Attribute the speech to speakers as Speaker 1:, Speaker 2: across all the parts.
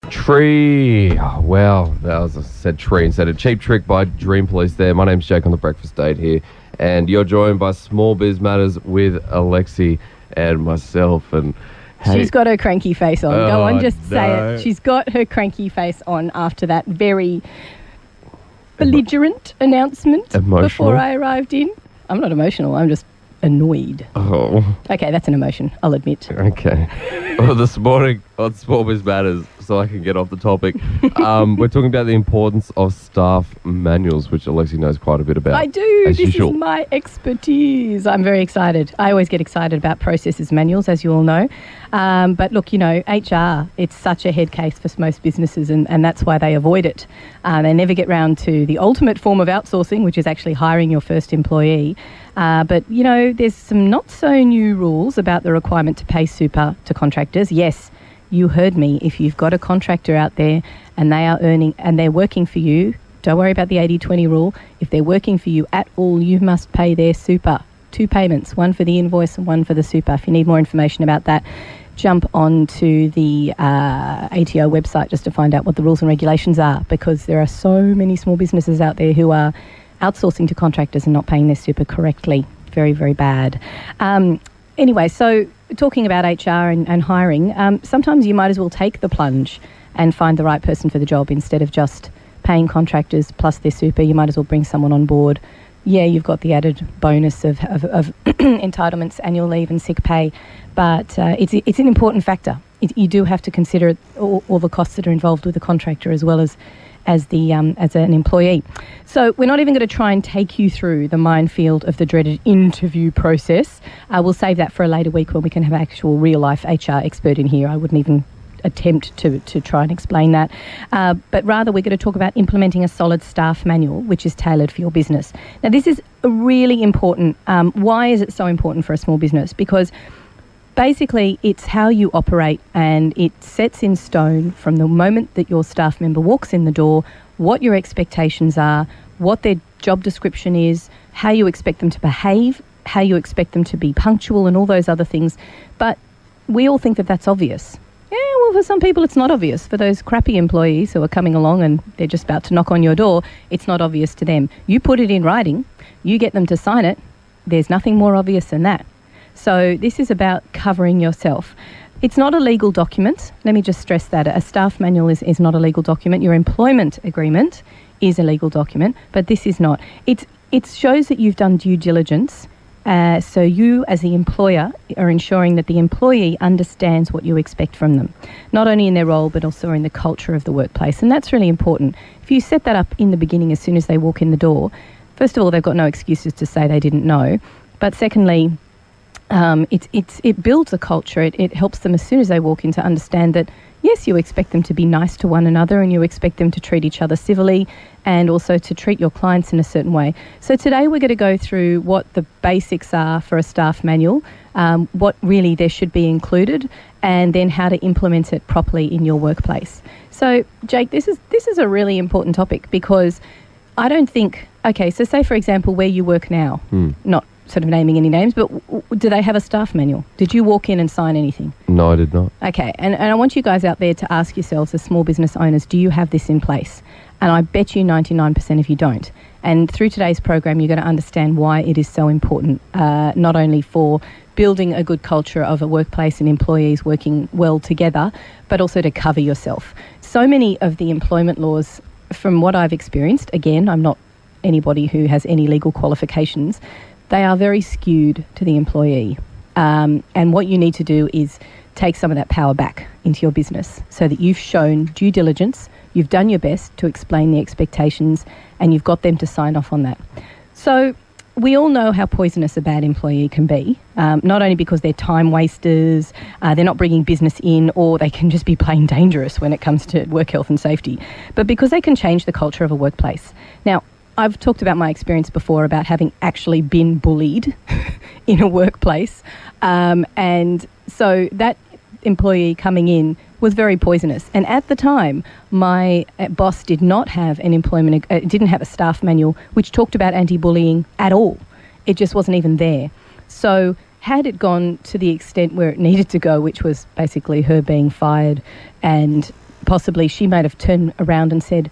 Speaker 1: Tree. Oh, wow. That was, I said tree instead of Cheap Trick by Dream Police there. My name's Jake on the Breakfast Date here. And you're joined by Small Biz Matters with Alexi and myself. And hey,
Speaker 2: she's got her cranky face on. Go on, just say it. She's got her cranky face on after that very belligerent announcement before I arrived in. I'm not emotional. I'm just annoyed.
Speaker 1: Oh.
Speaker 2: Okay, that's an emotion, I'll admit.
Speaker 1: Okay. Well, this morning on Small Biz Matters, so I can get off the topic, we're talking about the importance of staff manuals, which Alexi knows quite a bit about.
Speaker 2: I do. This
Speaker 1: usual.
Speaker 2: is my expertise. I'm very excited. I always get excited about processes manuals, as you all know. But look, you know, HR, it's such a head case for most businesses, and that's why they avoid it. They never get round to the ultimate form of outsourcing, which is actually hiring your first employee. But, you know, there's some not so new rules about the requirement to pay super to contractors. Yes, you heard me. If you've got a contractor out there and they are earning and they're working for you, don't worry about the 80-20 rule. If they're working for you at all, you must pay their super. 2 payments, one for the invoice and one for the super. If you need more information about that, jump onto the ATO website just to find out what the rules and regulations are, because there are so many small businesses out there who are outsourcing to contractors and not paying their super correctly. Very, very bad. Anyway, so talking about HR and hiring, sometimes you might as well take the plunge and find the right person for the job instead of just paying contractors plus their super. You might as well bring someone on board. Yeah, you've got the added bonus of entitlements, annual leave and sick pay, but it's an important factor. You do have to consider all the costs that are involved with the contractor as well as an employee. So we're not even going to try and take you through the minefield of the dreaded interview process. We'll save that for a later week when we can have actual real-life HR expert in here. I wouldn't even attempt to try and explain that. But rather, we're going to talk about implementing a solid staff manual, which is tailored for your business. Now, this is really important. Why is it so important for a small business? Because basically, it's how you operate, and it sets in stone from the moment that your staff member walks in the door what your expectations are, what their job description is, how you expect them to behave, how you expect them to be punctual and all those other things. But we all think that that's obvious. Yeah, well, for some people it's not obvious. For those crappy employees who are coming along and they're just about to knock on your door, it's not obvious to them. You put it in writing, you get them to sign it, there's nothing more obvious than that. So this is about covering yourself. It's not a legal document. Let me just stress that. A staff manual is not a legal document. Your employment agreement is a legal document, but this is not. It shows that you've done due diligence. So you, as the employer, are ensuring that the employee understands what you expect from them, not only in their role, but also in the culture of the workplace. And that's really important. If you set that up in the beginning as soon as they walk in the door, first of all, they've got no excuses to say they didn't know. But secondly, it builds a culture. It helps them as soon as they walk in to understand that, yes, you expect them to be nice to one another and you expect them to treat each other civilly and also to treat your clients in a certain way. So today we're going to go through what the basics are for a staff manual, what really there should be included, and then how to implement it properly in your workplace. So, Jake, this is a really important topic, because I don't think, okay, so say, for example, where you work now, not sort of naming any names, but do they have a staff manual? Did you walk in and sign anything?
Speaker 1: No, I did not.
Speaker 2: Okay, and I want you guys out there to ask yourselves as small business owners, do you have this in place? And I bet you 99% of you don't. And through today's program, you're going to understand why it is so important, not only for building a good culture of a workplace and employees working well together, but also to cover yourself. So many of the employment laws, from what I've experienced, again, I'm not anybody who has any legal qualifications, they are very skewed to the employee. And what you need to do is take some of that power back into your business so that you've shown due diligence, you've done your best to explain the expectations, and you've got them to sign off on that. So we all know how poisonous a bad employee can be, not only because they're time wasters, they're not bringing business in, or they can just be plain dangerous when it comes to work health and safety, but because they can change the culture of a workplace. Now, I've talked about my experience before about having actually been bullied in a workplace. And so that employee coming in was very poisonous. And at the time, my boss did not have didn't have a staff manual which talked about anti-bullying at all. It just wasn't even there. So had it gone to the extent where it needed to go, which was basically her being fired and possibly she might have turned around and said,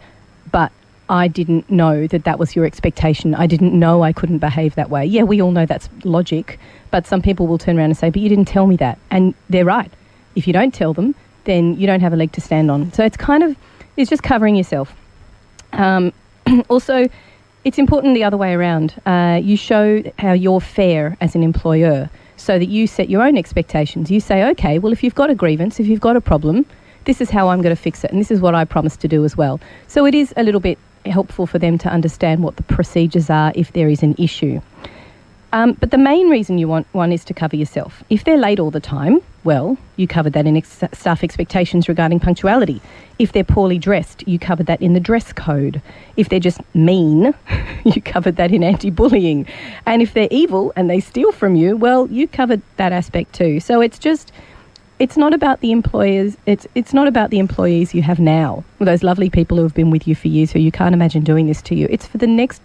Speaker 2: but I didn't know that was your expectation. I didn't know I couldn't behave that way. Yeah, we all know that's logic, but some people will turn around and say, but you didn't tell me that. And they're right. If you don't tell them, then you don't have a leg to stand on. So it's just covering yourself. Also, it's important the other way around. You show how you're fair as an employer so that you set your own expectations. You say, okay, well, if you've got a grievance, if you've got a problem, this is how I'm going to fix it, and this is what I promise to do as well. So it is a little bit helpful for them to understand what the procedures are if there is an issue. But the main reason you want one is to cover yourself. If they're late all the time, well, you covered that in staff expectations regarding punctuality. If they're poorly dressed, you covered that in the dress code. If they're just mean, you covered that in anti-bullying. And if they're evil and they steal from you, well, you covered that aspect too. So it's not about the employers, it's not about the employees you have now, those lovely people who have been with you for years who you can't imagine doing this to you. It's for the next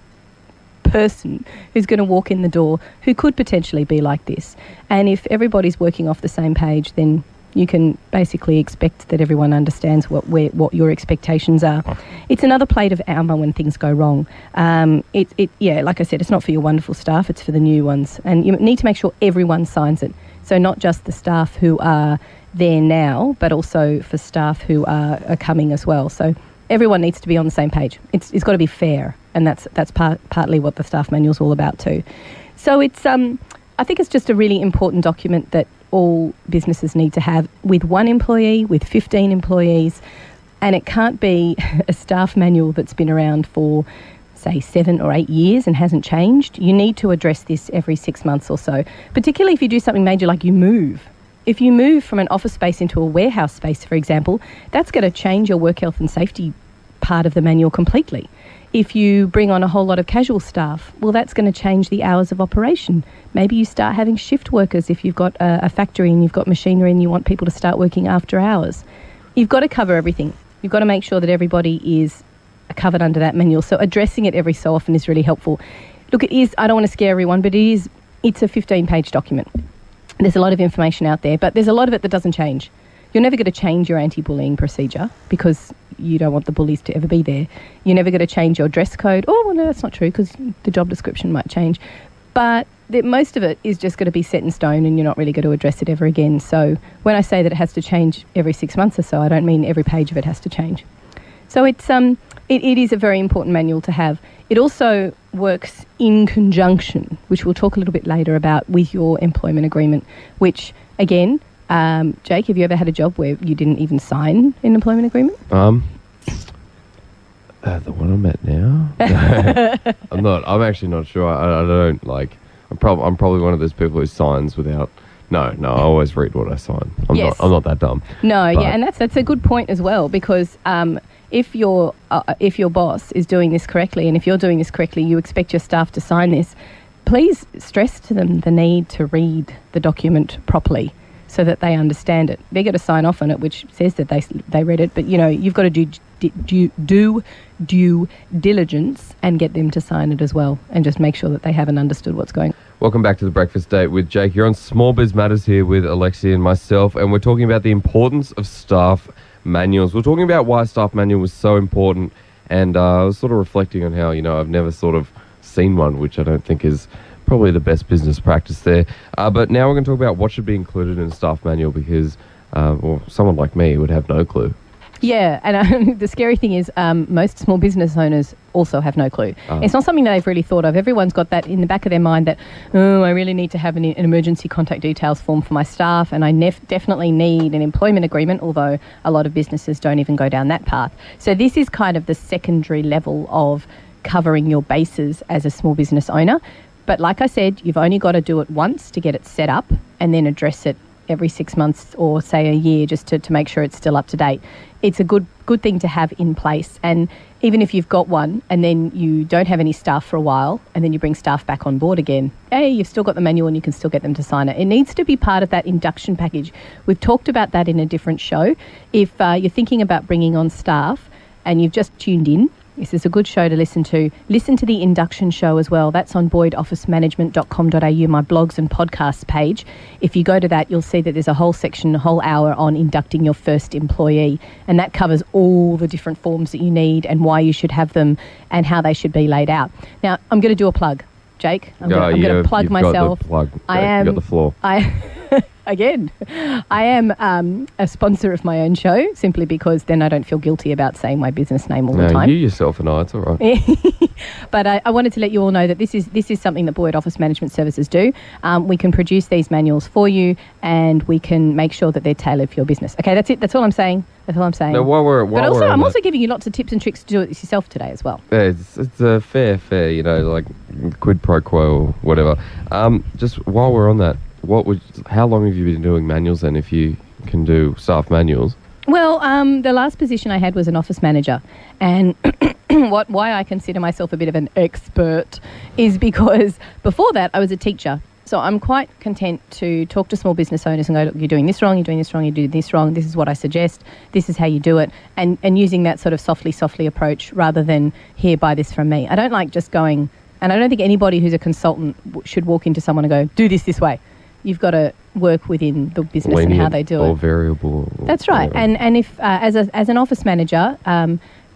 Speaker 2: person who's going to walk in the door who could potentially be like this. And if everybody's working off the same page, then you can basically expect that everyone understands what your expectations are. It's another plate of armour when things go wrong. Like I said, it's not for your wonderful staff, it's for the new ones. And you need to make sure everyone signs it. So not just the staff who are there now, but also for staff who are coming as well. So everyone needs to be on the same page. It's got to be fair, and that's partly what the staff manual's all about too. So it's I think it's just a really important document that all businesses need to have with one employee, with 15 employees, and it can't be a staff manual that's been around for, say, 7 or 8 years and hasn't changed. You need to address this every 6 months or so, particularly if you do something major like you move. If you move from an office space into a warehouse space, for example, that's going to change your work health and safety part of the manual completely. If you bring on a whole lot of casual staff, well, that's going to change the hours of operation. Maybe you start having shift workers if you've got a factory and you've got machinery and you want people to start working after hours. You've got to cover everything. You've got to make sure that everybody is covered under that manual. So addressing it every so often is really helpful. Look, it is, I don't want to scare everyone, but it's a 15-page document. There's a lot of information out there, but there's a lot of it that doesn't change. You're never going to change your anti-bullying procedure because you don't want the bullies to ever be there. You're never going to change your dress code. Oh, well, no, that's not true because the job description might change. But most of it is just going to be set in stone and you're not really going to address it ever again. So when I say that it has to change every 6 months or so, I don't mean every page of it has to change. So it is a very important manual to have. It also works in conjunction, which we'll talk a little bit later about, with your employment agreement, which, again, Jake, have you ever had a job where you didn't even sign an employment agreement?
Speaker 1: The one I'm at now? I'm not. I'm actually not sure. I don't like. I'm probably one of those people who signs without. No. I always read what I sign. I'm not that dumb.
Speaker 2: No, but yeah, and that's a good point as well, because if your boss is doing this correctly, and if you're doing this correctly, you expect your staff to sign this. Please stress to them the need to read the document properly, so that they understand it. They're going to sign off on it, which says that they read it, but you've got to do due diligence and get them to sign it as well, and just make sure that they haven't understood what's going on.
Speaker 1: Welcome back to the Breakfast Date with Jake. You're on Small Biz Matters here with Alexi and myself, and we're talking about the importance of staff manuals. We're talking about why staff manual was so important, and I was sort of reflecting on how I've never sort of seen one, which I don't think is probably the best business practice there. But now we're going to talk about what should be included in a staff manual, because someone like me would have no clue.
Speaker 2: Yeah, and the scary thing is most small business owners also have no clue. It's not something that they've really thought of. Everyone's got that in the back of their mind that, I really need to have an emergency contact details form for my staff, and I definitely need an employment agreement, although a lot of businesses don't even go down that path. So this is kind of the secondary level of covering your bases as a small business owner. But like I said, you've only got to do it once to get it set up, and then address it every 6 months or say a year, just to make sure it's still up to date. It's a good thing to have in place. And even if you've got one and then you don't have any staff for a while, and then you bring staff back on board again, you've still got the manual and you can still get them to sign it. It needs to be part of that induction package. We've talked about that in a different show. If you're thinking about bringing on staff and you've just tuned in, This is a good show to listen to. Listen to the induction show as well. That's on boydofficemanagement.com.au, my blogs and podcasts page. If you go to that, you'll see that there's a whole section, a whole hour on inducting your first employee. And that covers all the different forms that you need and why you should have them and how they should be laid out. Now, I'm going to do a plug, Jake. I'm going to plug myself.
Speaker 1: Got the plug.
Speaker 2: You've
Speaker 1: got the floor.
Speaker 2: Again, I am a sponsor of my own show simply because then I don't feel guilty about saying my business name all the time.
Speaker 1: You yourself and I, it's all right.
Speaker 2: But I wanted to let you all know that this is something that Boyd Office Management Services do. We can produce these manuals for you and we can make sure that they're tailored for your business. Okay, that's it. That's all I'm saying. Now, I'm also giving you lots of tips and tricks to do it yourself today as well.
Speaker 1: Yeah, it's a fair, like quid pro quo or whatever. Just while we're on that, how long have you been doing manuals then, if you can do staff manuals?
Speaker 2: Well, the last position I had was an office manager, and why I consider myself a bit of an expert is because before that I was a teacher. So I'm quite content to talk to small business owners and go, look, you're doing this wrong, you're doing this wrong, you do this wrong, this is what I suggest, this is how you do it, and using that sort of softly approach rather than here, buy this from me. I don't like just going, and I don't think anybody who's a consultant should walk into someone and go, do this way. You've got to work within the business and how they do it.
Speaker 1: Or variable.
Speaker 2: That's right. And if as an office manager,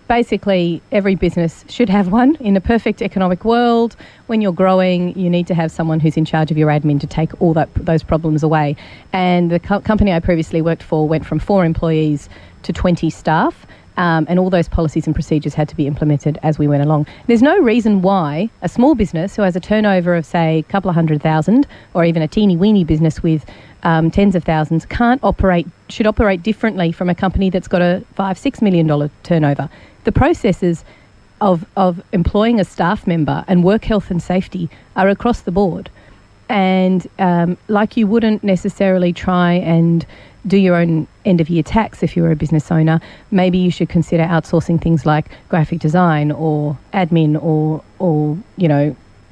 Speaker 2: basically every business should have one. In a perfect economic world, when you're growing, you need to have someone who's in charge of your admin to take all those problems away. And the company I previously worked for went from 4 employees to 20 staff. And all those policies and procedures had to be implemented as we went along. There's no reason why a small business who has a turnover of, say, a couple of 100,000 or even a teeny-weeny business with tens of thousands should operate differently from a company that's got a $5-6 million turnover. The processes of employing a staff member and work health and safety are across the board. And like you wouldn't necessarily try and do your own end-of-year tax if you're a business owner, maybe you should consider outsourcing things like graphic design or admin or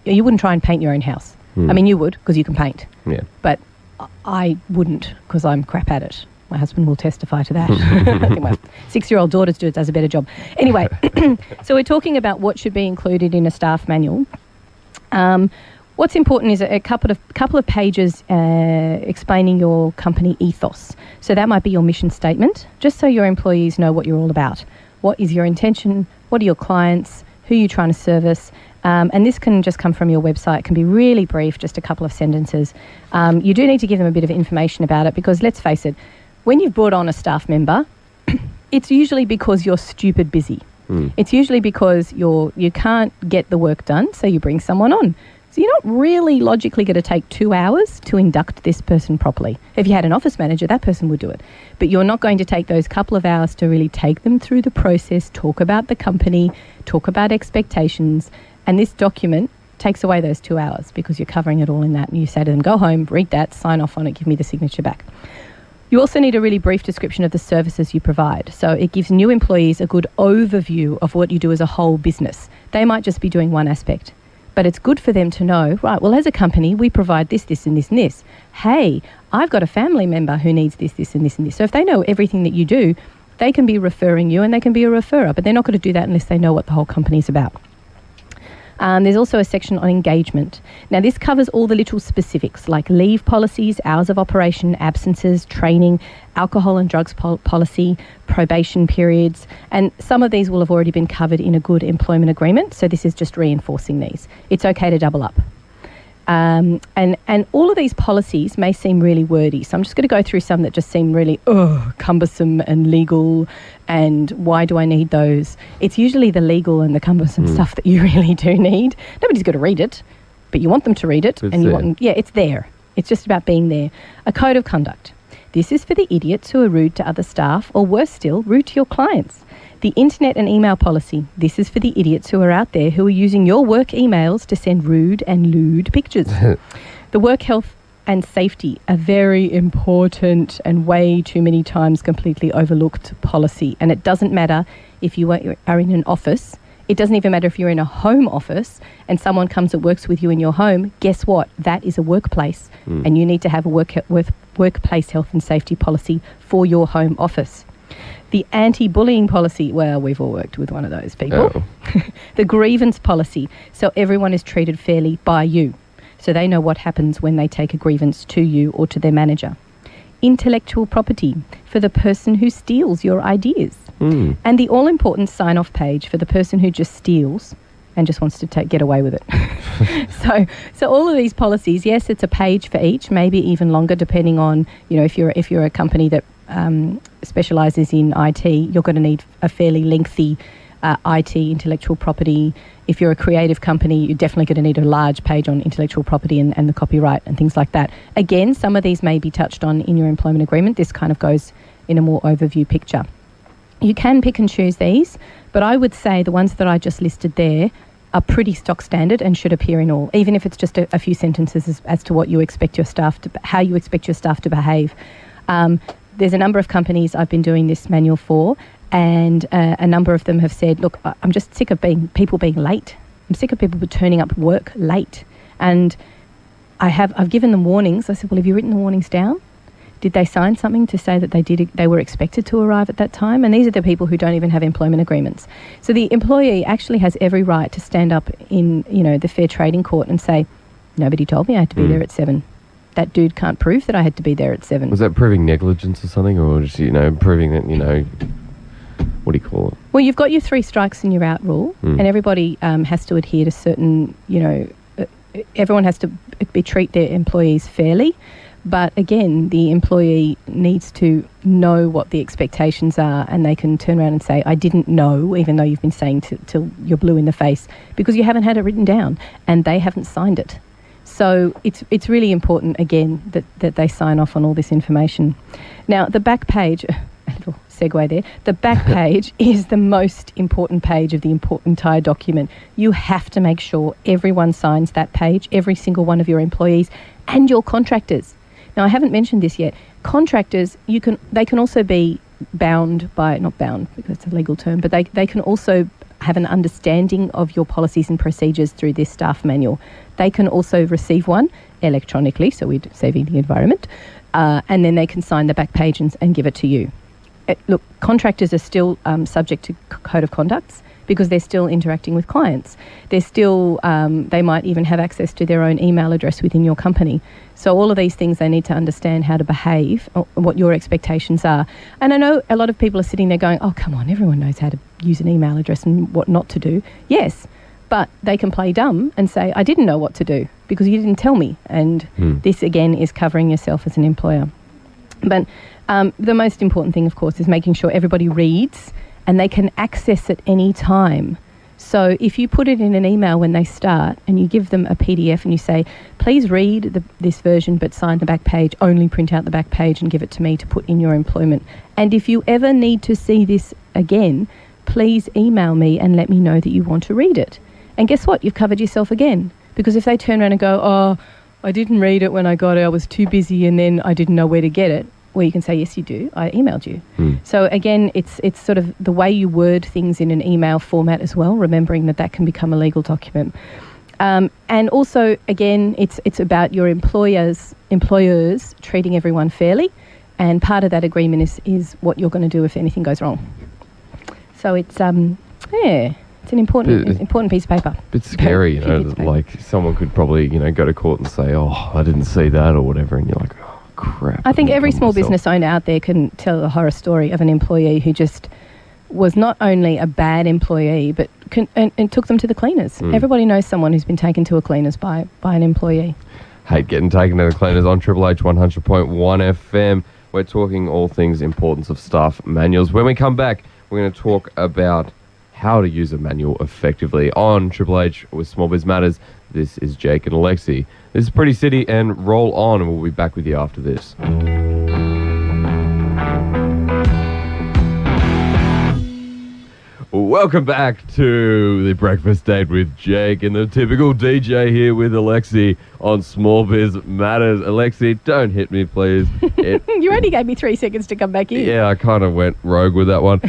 Speaker 2: you wouldn't try and paint your own house. I mean, you would because you can paint.
Speaker 1: Yeah.
Speaker 2: But I wouldn't because I'm crap at it. My husband will testify to that. I think my 6-year-old daughter does a better job. Anyway, so we're talking about what should be included in a staff manual. What's important is a couple of pages explaining your company ethos. So that might be your mission statement, just so your employees know what you're all about. What is your intention? What are your clients? Who are you trying to service? And this can just come from your website. It can be really brief, just a couple of sentences. You do need to give them a bit of information about it because, let's face it, when you've brought on a staff member, it's usually because you're stupid busy. It's usually because you can't get the work done, so you bring someone on. So you're not really logically going to take 2 hours to induct this person properly. If you had an office manager, that person would do it. But you're not going to take those couple of hours to really take them through the process, talk about the company, talk about expectations. And this document takes away those 2 hours because you're covering it all in that. And you say to them, go home, read that, sign off on it, give me the signature back. You also need a really brief description of the services you provide. So it gives new employees a good overview of what you do as a whole business. They might just be doing one aspect. But it's good for them to know, right, well, as a company, we provide this, this, and this, and this. Hey, I've got a family member who needs this, this, and this, and this. So if they know everything that you do, they can be referring you and they can be a referrer, but they're not going to do that unless they know what the whole company's about. There's also a section on engagement. Now, this covers all the little specifics like leave policies, hours of operation, absences, training, alcohol and drugs policy, probation periods, and some of these will have already been covered in a good employment agreement, so this is just reinforcing these. It's okay to double up. And all of these policies may seem really wordy, so I'm just going to go through some that just seem really cumbersome and legal, and why do I need those? It's usually the legal and the cumbersome stuff that you really do need. Nobody's got to read it, but you want them to read it. It's there. It's just about being there. A code of conduct. This is for the idiots who are rude to other staff, or worse still, rude to your clients. The internet and email policy. This is for the idiots who are out there who are using your work emails to send rude and lewd pictures. The work health and safety, a very important and way too many times completely overlooked policy. And it doesn't matter if you are in an office. It doesn't even matter if you're in a home office and someone comes and works with you in your home. Guess what? That is a workplace. And you need to have a workplace health and safety policy for your home office. The anti-bullying policy, well, we've all worked with one of those people.
Speaker 1: Oh.
Speaker 2: The grievance policy, so everyone is treated fairly by you. So they know what happens when they take a grievance to you or to their manager. Intellectual property, for the person who steals your ideas. And the all-important sign-off page for the person who just steals and just wants to get away with it. So all of these policies, yes, it's a page for each, maybe even longer, depending on, if you're a company that specialises in IT, you're going to need a fairly lengthy IT, intellectual property. If you're a creative company, you're definitely going to need a large page on intellectual property and the copyright and things like that. Again, some of these may be touched on in your employment agreement. This kind of goes in a more overview picture. You can pick and choose these, but I would say the ones that I just listed there are pretty stock standard and should appear in all, even if it's just a few sentences as to what you expect your staff to, how you expect your staff to behave. There's a number of companies I've been doing this manual for, and a number of them have said, look, I'm just sick of people being late. I'm sick of people turning up work late. And I've given them warnings. I said, well, have you written the warnings down? Did they sign something to say that they were expected to arrive at that time? And these are the people who don't even have employment agreements. So the employee actually has every right to stand up in, the fair trading court and say, nobody told me I had to be there at 7. That dude can't prove that I had to be there at 7.
Speaker 1: Was that proving negligence or something, or just, proving that, what do you call it?
Speaker 2: Well, you've got your 3 strikes and you're out rule, and everybody has to adhere to certain, everyone has to treat their employees fairly. But again, the employee needs to know what the expectations are, and they can turn around and say, I didn't know, even though you've been saying till you're blue in the face, because you haven't had it written down and they haven't signed it. So it's really important, again, that they sign off on all this information. Now, the back page, a little segue there, the back page is the most important page of the entire document. You have to make sure everyone signs that page, every single one of your employees and your contractors. Now, I haven't mentioned this yet. Contractors, they can also be bound by, not bound because it's a legal term, but they can also have an understanding of your policies and procedures through this staff manual. They can also receive one electronically, so we're saving the environment, and then they can sign the back page and give it to you. Look, contractors are still subject to code of conducts because they're still interacting with clients. They're still, they might even have access to their own email address within your company. So all of these things, they need to understand how to behave, or what your expectations are. And I know a lot of people are sitting there going, oh, come on, everyone knows how to use an email address and what not to do. Yes, but they can play dumb and say, I didn't know what to do because you didn't tell me. And this, again, is covering yourself as an employer. But the most important thing, of course, is making sure everybody reads and they can access it any time. So if you put it in an email when they start and you give them a PDF and you say, please read this version but sign the back page, only print out the back page and give it to me to put in your employment. And if you ever need to see this again, please email me and let me know that you want to read it. And guess what? You've covered yourself again. Because if they turn around and go, oh, I didn't read it when I got it, I was too busy and then I didn't know where to get it. Well, you can say, yes, you do. I emailed you. So, again, it's sort of the way you word things in an email format as well, remembering that can become a legal document. And also, again, it's about your employers treating everyone fairly, and part of that agreement is what you're going to do if anything goes wrong. So it's it's an important piece of paper.
Speaker 1: A bit scary, like someone could probably, go to court and say, oh, I didn't see that or whatever, and you're like, oh, crap.
Speaker 2: I think every small business owner out there can tell a horror story of an employee who just was not only a bad employee, but and took them to the cleaners. Everybody knows someone who's been taken to a cleaners by an employee.
Speaker 1: Hate getting taken to the cleaners on Triple H 100.1 FM. We're talking all things importance of staff manuals. When we come back, we're going to talk about how to use a manual effectively on Triple H with Small Biz Matters. This is Jake and Alexi. This is Pretty City and Roll On, and we'll be back with you after this. Welcome back to the Breakfast Date with Jake and the typical DJ here with Alexi on Small Biz Matters. Alexi, don't hit me, please.
Speaker 2: You only gave me 3 seconds to come back in.
Speaker 1: Yeah, I kind of went rogue with that one.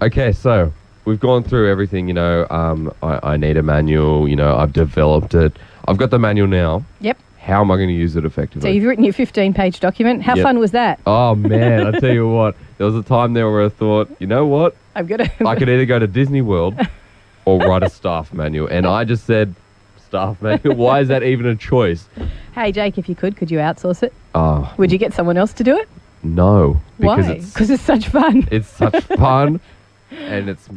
Speaker 1: Okay, so we've gone through everything, I need a manual, I've developed it. I've got the manual now. Yep. How am I going to use it effectively?
Speaker 2: So you've written your 15-page document. How fun was that?
Speaker 1: Oh, man, I tell you what. There was a time there where I thought, you know what? I could either go to Disney World or write a staff manual. And I just said, staff manual? Why is that even a choice?
Speaker 2: Hey, Jake, if you could you outsource it?
Speaker 1: Oh.
Speaker 2: Would you get someone else to do it?
Speaker 1: No.
Speaker 2: Why? Because it's such fun.
Speaker 1: It's such fun. And it's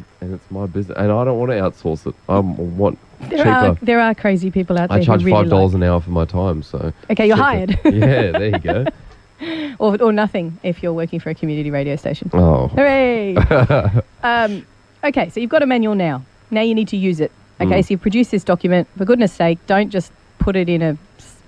Speaker 1: my business. And I don't want to outsource it. I want cheaper.
Speaker 2: There are crazy people out there.
Speaker 1: I charge
Speaker 2: who really
Speaker 1: $5 an hour for my time. So
Speaker 2: okay, you're hired.
Speaker 1: Yeah, there you go.
Speaker 2: or nothing if you're working for a community radio station.
Speaker 1: Oh.
Speaker 2: Hooray! Okay, so you've got a manual now. Now you need to use it. Okay, so you've produced this document. For goodness sake, don't just put it in a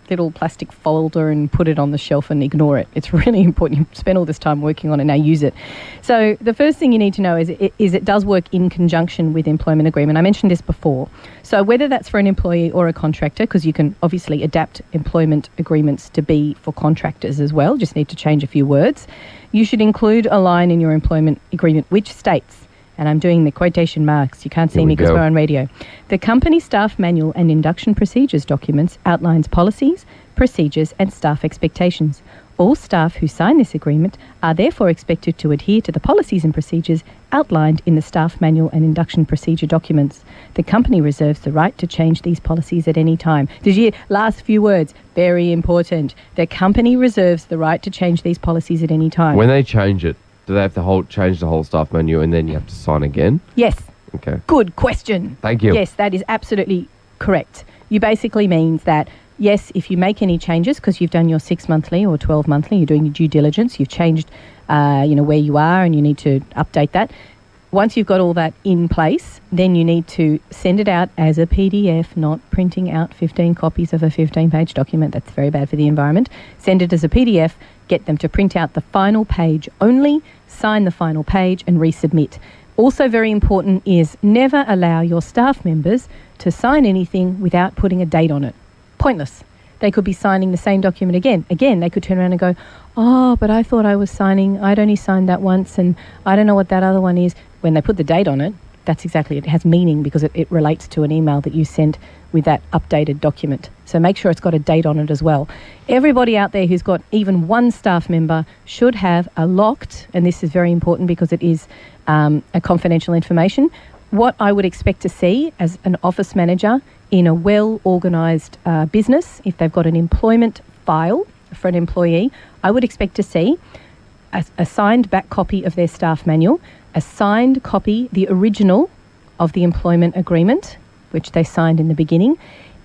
Speaker 2: little plastic folder and put it on the shelf and ignore it. It's really important. You spend all this time working on it, now use it. So the first thing you need to know is it does work in conjunction with employment agreement. I mentioned this before. So whether that's for an employee or a contractor, because you can obviously adapt employment agreements to be for contractors as well, just need to change a few words, you should include a line in your employment agreement which states, and I'm doing the quotation marks, you can't see me because we're on radio, the company staff manual and induction procedures documents outlines policies, procedures and staff expectations. All staff who sign this agreement are therefore expected to adhere to the policies and procedures outlined in the staff manual and induction procedure documents. The company reserves the right to change these policies at any time. Did you hear? Last few words, very important. The company reserves the right to change these policies at any time.
Speaker 1: When they change it, do they have to change the whole staff menu and then you have to sign again?
Speaker 2: Yes.
Speaker 1: Okay.
Speaker 2: Good question.
Speaker 1: Thank you.
Speaker 2: Yes, that is absolutely correct. You basically means that, yes, if you make any changes, because you've done your 6 monthly or 12 monthly, you're doing your due diligence, you've changed, where you are and you need to update that. Once you've got all that in place, then you need to send it out as a PDF, not printing out 15 copies of a 15-page document. That's very bad for the environment. Send it as a PDF, get them to print out the final page only, sign the final page and resubmit. Also very important is never allow your staff members to sign anything without putting a date on it. Pointless. They could be signing the same document again. Again, they could turn around and go, oh, but I thought I was signing, I'd only signed that once and I don't know what that other one is. When they put the date on it, that's exactly it. It has meaning because it relates to an email that you sent with that updated document. So make sure it's got a date on it as well. Everybody out there who's got even one staff member should have a locked, and this is very important because it is a confidential information, what I would expect to see as an office manager in a well-organised business, if they've got an employment file for an employee, I would expect to see a signed back copy of their staff manual, a signed copy, the original of the employment agreement, which they signed in the beginning.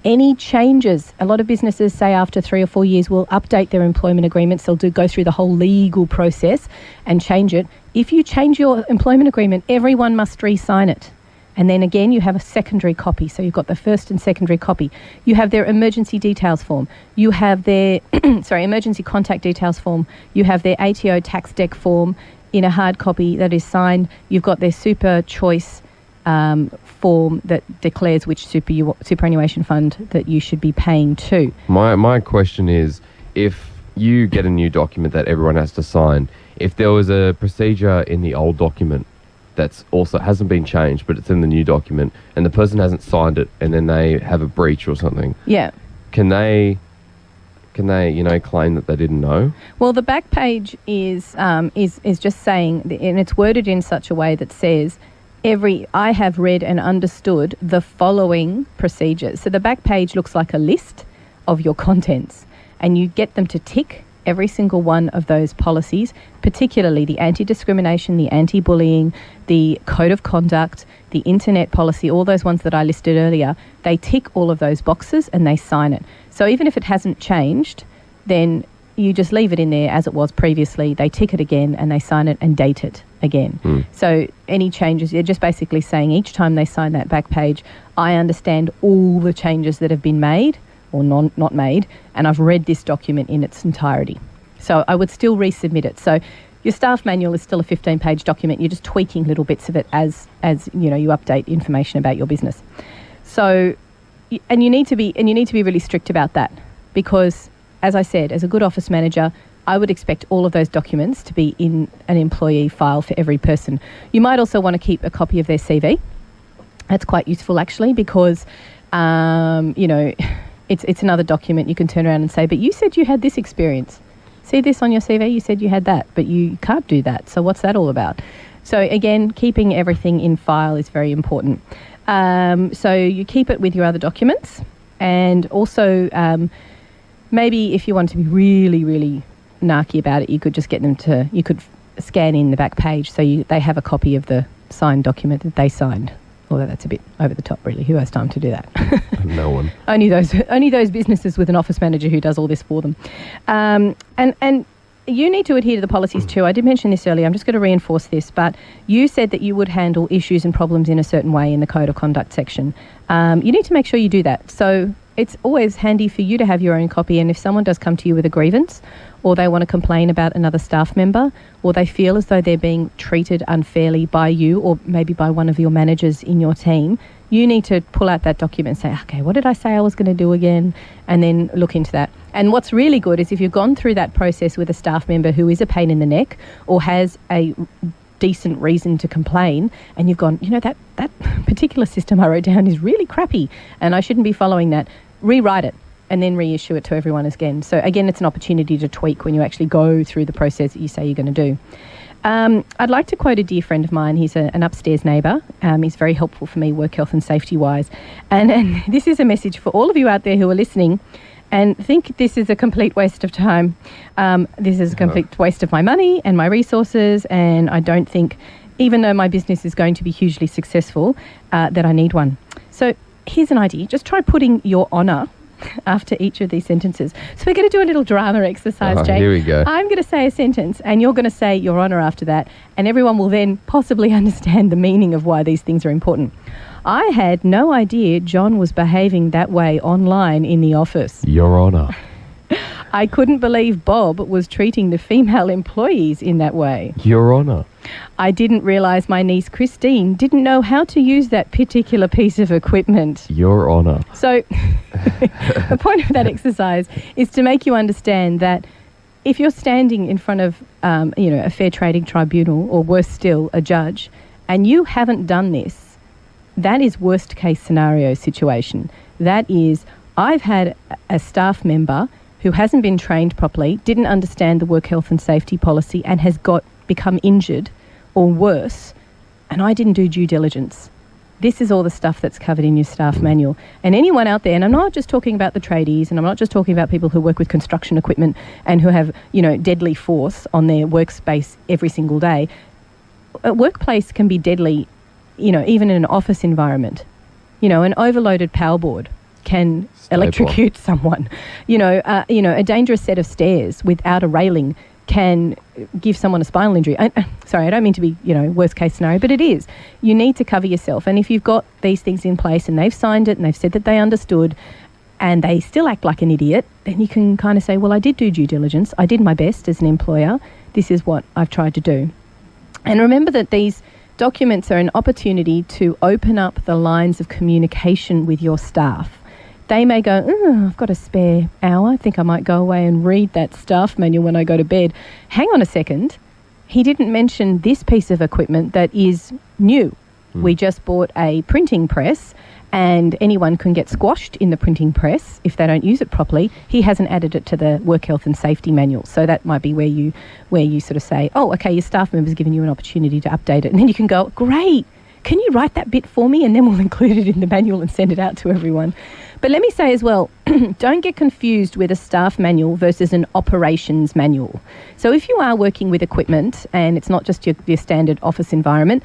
Speaker 2: Any changes, a lot of businesses say after 3 or 4 years will update their employment agreements. They'll go through the whole legal process and change it. If you change your employment agreement, everyone must re-sign it. And then again, you have a secondary copy. So you've got the first and secondary copy. You have their emergency details form. You have their, emergency contact details form. You have their ATO tax deck form in a hard copy that is signed. You've got their super choice form that declares which superannuation fund that you should be paying to.
Speaker 1: My question is, if you get a new document that everyone has to sign, if there was a procedure in the old document that's also hasn't been changed, but it's in the new document, and the person hasn't signed it, and then they have a breach or something.
Speaker 2: Yeah.
Speaker 1: Can they, claim that they didn't know?
Speaker 2: Well, the back page is just saying, and it's worded in such a way that says, I have read and understood the following procedures. So the back page looks like a list of your contents, and you get them to tick every single one of those policies, particularly the anti-discrimination, the anti-bullying, the code of conduct, the internet policy, all those ones that I listed earlier. They tick all of those boxes and they sign it. So even if it hasn't changed, then you just leave it in there as it was previously. They tick it again and they sign it and date it again. So any changes, you're just basically saying each time they sign that back page, I understand all the changes that have been made or not made, and I've read this document in its entirety. So I would still resubmit it. So your staff manual is still a 15-page document. You're just tweaking little bits of it as you update information about your business. So, and you need to be really strict about that, because, as I said, as a good office manager, I would expect all of those documents to be in an employee file for every person. You might also want to keep a copy of their CV. That's quite useful, actually, because it's another document you can turn around and say, but you said you had this experience. see this on your CV? You said you had that, but you can't do that. So what's that all about? So again, keeping everything in file is very important. So you keep it with your other documents, and also maybe if you want to be really, really narky about it, you could just get them to, you could scan in the back page so they have a copy of the signed document that they signed. Although that's a bit over the top, really. Who has time to do that?
Speaker 1: No one.
Speaker 2: Only those businesses with an office manager who does all this for them. And you need to adhere to the policies too. I did mention this earlier. I'm just going to reinforce this. But you said that you would handle issues and problems in a certain way in the Code of Conduct section. You need to make sure you do that. So it's always handy for you to have your own copy. And if someone does come to you with a grievance, or they want to complain about another staff member, or they feel as though they're being treated unfairly by you or maybe by one of your managers in your team, you need to pull out that document and say, okay, what did I say I was going to do again? And then look into that. And what's really good is if you've gone through that process with a staff member who is a pain in the neck or has a decent reason to complain, and you've gone, that particular system I wrote down is really crappy and I shouldn't be following that, rewrite it and then reissue it to everyone again. So again, it's an opportunity to tweak when you actually go through the process that you say you're going to do. I'd like to quote a dear friend of mine. He's an upstairs neighbour. He's very helpful for me work health and safety wise. And this is a message for all of you out there who are listening and think this is a complete waste of time. This is a complete waste of my money and my resources, and I don't think, even though my business is going to be hugely successful, that I need one. So here's an idea. Just try putting your honour after each of these sentences. So we're going to do a little drama exercise, Jake.
Speaker 1: Here we go.
Speaker 2: I'm going to say a sentence and you're going to say your honour after that, and everyone will then possibly understand the meaning of why these things are important. I had no idea John was behaving that way online in the office.
Speaker 1: Your Honour.
Speaker 2: I couldn't believe Bob was treating the female employees in that way.
Speaker 1: Your Honour.
Speaker 2: I didn't realise my niece Christine didn't know how to use that particular piece of equipment.
Speaker 1: Your Honour.
Speaker 2: So the point of that exercise is to make you understand that if you're standing in front of a fair trading tribunal, or worse still, a judge, and you haven't done this, that is worst case scenario situation. That is, I've had a staff member who hasn't been trained properly, didn't understand the work health and safety policy, and has become injured or worse, and I didn't do due diligence. This is all the stuff that's covered in your staff manual. And anyone out there, and I'm not just talking about the tradies, and I'm not just talking about people who work with construction equipment and who have, deadly force on their workspace every single day. A workplace can be deadly, even in an office environment. An overloaded power board can electrocute someone. A dangerous set of stairs without a railing can give someone a spinal injury. Sorry, I don't mean to be, worst case scenario, but it is. You need to cover yourself. And if you've got these things in place and they've signed it and they've said that they understood and they still act like an idiot, then you can kind of say, well, I did do due diligence. I did my best as an employer. This is what I've tried to do. And remember that these documents are an opportunity to open up the lines of communication with your staff. They may go, I've got a spare hour. I think I might go away and read that staff manual when I go to bed. Hang on a second. He didn't mention this piece of equipment that is new. We just bought a printing press, and anyone can get squashed in the printing press if they don't use it properly. He hasn't added it to the work health and safety manual. So that might be where you sort of say, oh, okay, your staff member's given you an opportunity to update it. And then you can go, great, can you write that bit for me? And then we'll include it in the manual and send it out to everyone. But let me say as well, don't get confused with a staff manual versus an operations manual. So if you are working with equipment and it's not just your standard office environment,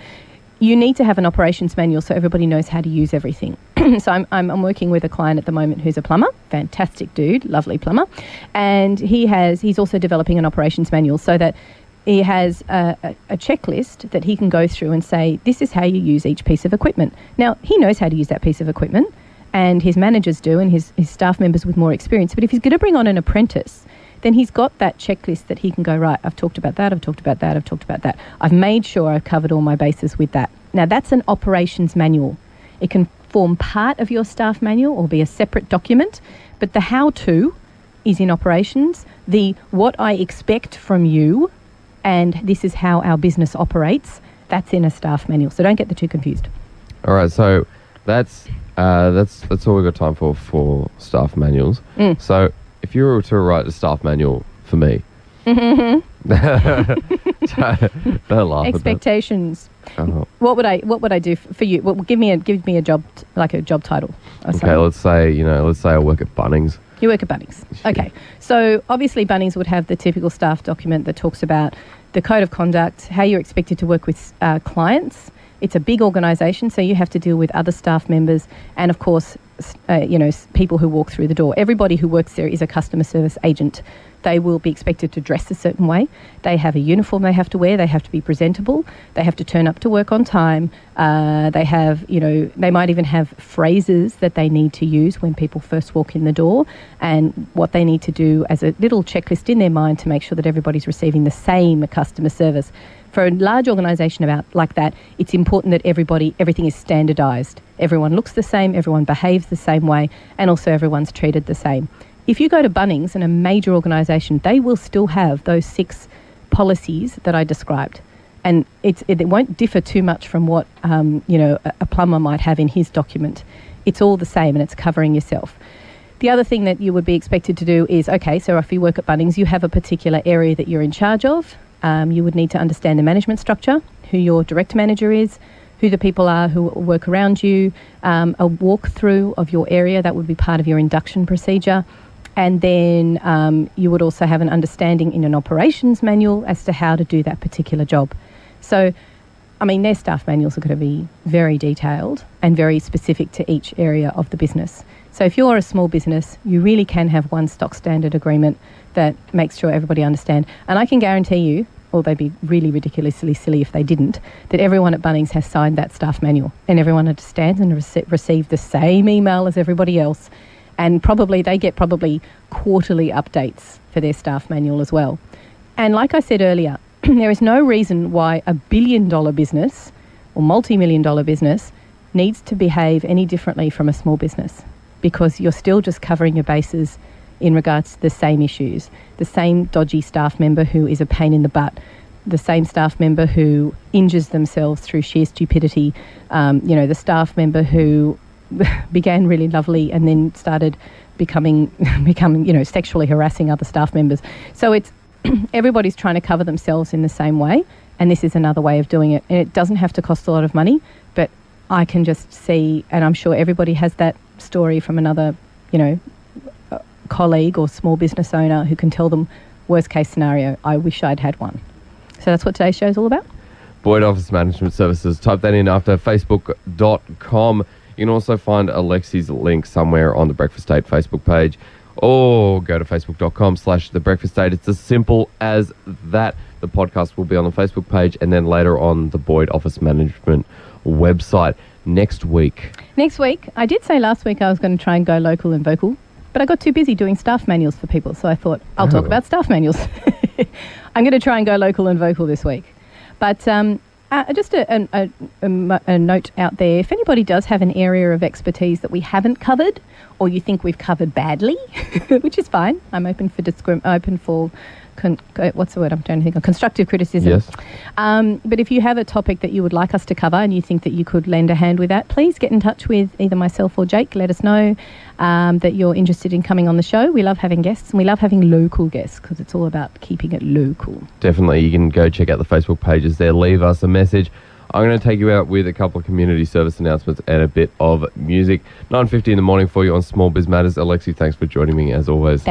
Speaker 2: you need to have an operations manual so everybody knows how to use everything. So I'm working with a client at the moment who's a plumber, fantastic dude, lovely plumber, and he's also developing an operations manual so that he has a checklist that he can go through and say, this is how you use each piece of equipment. Now, he knows how to use that piece of equipment, and his managers do, and his staff members with more experience. But if he's going to bring on an apprentice, then he's got that checklist that he can go, right, I've talked about that, I've talked about that, I've talked about that. I've made sure I've covered all my bases with that. Now, that's an operations manual. It can form part of your staff manual or be a separate document, but the how-to is in operations. The what I expect from you, and this is how our business operates, that's in a staff manual. So don't get the two confused.
Speaker 1: All right, so that's all we've got time for staff manuals. So if you were to write a staff manual for me, Don't laugh
Speaker 2: Expectations.
Speaker 1: at that.
Speaker 2: What would I do for you? Well, give me a job, like a job title. Or
Speaker 1: Okay,
Speaker 2: something.
Speaker 1: let's say I work at Bunnings.
Speaker 2: You work at Bunnings. Okay. So obviously Bunnings would have the typical staff document that talks about the code of conduct, how you're expected to work with clients. It's a big organisation, so you have to deal with other staff members and, of course, people who walk through the door. Everybody who works there is a customer service agent. They will be expected to dress a certain way. They have a uniform they have to wear. They have to be presentable. They have to turn up to work on time. They might even have phrases that they need to use when people first walk in the door and what they need to do as a little checklist in their mind to make sure that everybody's receiving the same customer service. For a large organisation like that, it's important that everything is standardised. Everyone looks the same, everyone behaves the same way, and also everyone's treated the same. If you go to Bunnings in a major organisation, they will still have those 6 policies that I described. And it won't differ too much from what a plumber might have in his document. It's all the same and it's covering yourself. The other thing that you would be expected to do is, okay, so if you work at Bunnings, you have a particular area that you're in charge of. You would need to understand the management structure, who your direct manager is, who the people are who work around you, a walkthrough of your area. That would be part of your induction procedure. And then you would also have an understanding in an operations manual as to how to do that particular job. So, their staff manuals are going to be very detailed and very specific to each area of the business. So if you're a small business, you really can have one stock standard agreement that makes sure everybody understands. And I can guarantee you, or they'd be really ridiculously silly if they didn't, that everyone at Bunnings has signed that staff manual and everyone understands and received the same email as everybody else. And they get quarterly updates for their staff manual as well. And like I said earlier, there is no reason why a billion-dollar business or multi-million-dollar business needs to behave any differently from a small business, because you're still just covering your bases in regards to the same issues. The same dodgy staff member who is a pain in the butt, the same staff member who injures themselves through sheer stupidity, the staff member who began really lovely and then started becoming sexually harassing other staff members. So it's everybody's trying to cover themselves in the same way, and this is another way of doing it. And it doesn't have to cost a lot of money, but I can just see, and I'm sure everybody has that story from another, colleague or small business owner who can tell them, worst case scenario, I wish I'd had one. So that's what today's show is all about.
Speaker 1: Boyd Office Management Services. Type that in after facebook.com. You can also find Alexi's link somewhere on the Breakfast Date Facebook page, or go to facebook.com/The Breakfast Date. It's as simple as that. The podcast will be on the Facebook page and then later on the Boyd Office Management website. Next week, I did say last week I was going to try and go local and vocal, but I got too busy doing staff manuals for people, so I thought I'll talk about staff manuals. I'm going to try and go local and vocal this week. But just a note out there, if anybody does have an area of expertise that we haven't covered or you think we've covered badly, which is fine, I'm open for what's the word I'm trying to think of? Constructive criticism. Yes.
Speaker 2: But if you have a topic that you would like us to cover and you think that you could lend a hand with that, please get in touch with either myself or Jake. Let us know that you're interested in coming on the show. We love having guests, and we love having local guests because it's all about keeping it local.
Speaker 1: Definitely. You can go check out the Facebook pages there. Leave us a message. I'm going to take you out with a couple of community service announcements and a bit of music. 9:50 in the morning for you on Small Biz Matters. Alexi, thanks for joining me as always.